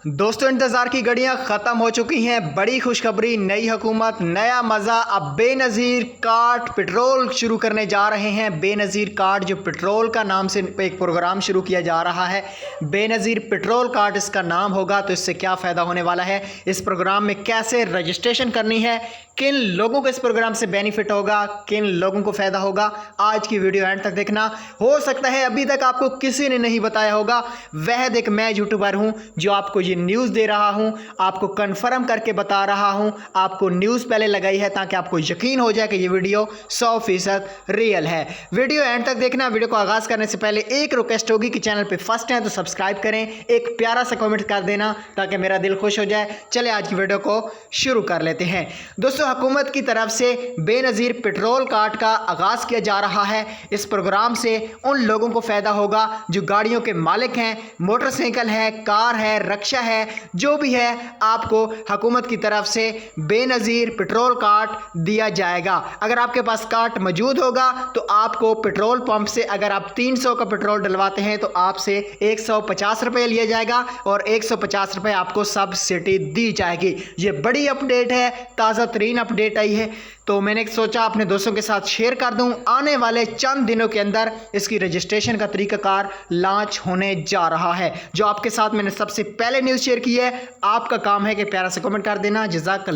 दोस्तों, इंतजार की घड़ियां खत्म हो चुकी हैं। बड़ी खुशखबरी, नई हुकूमत, नया मज़ा। अब बेनज़ीर कार्ड पेट्रोल शुरू करने जा रहे हैं। बेनज़ीर कार्ड जो पेट्रोल का नाम से एक प्रोग्राम शुरू किया जा रहा है, बेनज़ीर पेट्रोल कार्ड इसका नाम होगा। तो इससे क्या फ़ायदा होने वाला है, इस प्रोग्राम में कैसे रजिस्ट्रेशन करनी है, किन लोगों को इस प्रोग्राम से बेनिफिट होगा, किन लोगों को फ़ायदा होगा, आज की वीडियो एंड तक देखना। हो सकता है अभी तक आपको किसी ने नहीं बताया होगा। वह देख, मैं यूट्यूबर हूं जो आपको ये न्यूज़ दे रहा हूं, आपको कंफर्म करके बता रहा हूं, आपको न्यूज़ पहले लगाई है ताकि आपको यकीन हो जाए कि ये वीडियो 100% रियल है। वीडियो एंड तक देखना। वीडियो को आगाज़ करने से पहले एक रिक्वेस्ट होगी कि चैनल पे फर्स्ट हैं तो सब्सक्राइब करें, एक प्यारा सा कमेंट कर देना ताकि मेरा दिल खुश हो जाए। चले आज की वीडियो को शुरू कर लेते हैं। दोस्तों, हुकूमत की तरफ से बेनज़ीर पेट्रोल कार्ड का आगाज़ किया जा रहा है। इस प्रोग्राम से उन लोगों को फ़ायदा होगा जो गाड़ियों के मालिक हैं, मोटरसाइकिल है, कार है, रक्षा है, जो भी है, आपको हुकूमत की तरफ से बेनज़ीर पेट्रोल कार्ड दिया जाएगा। अगर आपके पास कार्ड मौजूद होगा तो आपको पेट्रोल पंप से, अगर आप 300 का पेट्रोल डलवाते हैं तो आपसे 150 रुपये लिया जाएगा और 150 रुपये आपको सब्सिडी दी जाएगी। ये बड़ी अपडेट है, ताज़ा तरीन अपडेट आई है, तो मैंने सोचा अपने दोस्तों के साथ शेयर कर दूं। आने वाले चंद दिनों के अंदर इसकी रजिस्ट्रेशन का तरीकाकार लॉन्च होने जा रहा है। जो आपके साथ मैंने सबसे पहले न्यूज़ शेयर की है, आपका काम है कि प्यारा से कमेंट कर देना। जज़ाकल्लाह।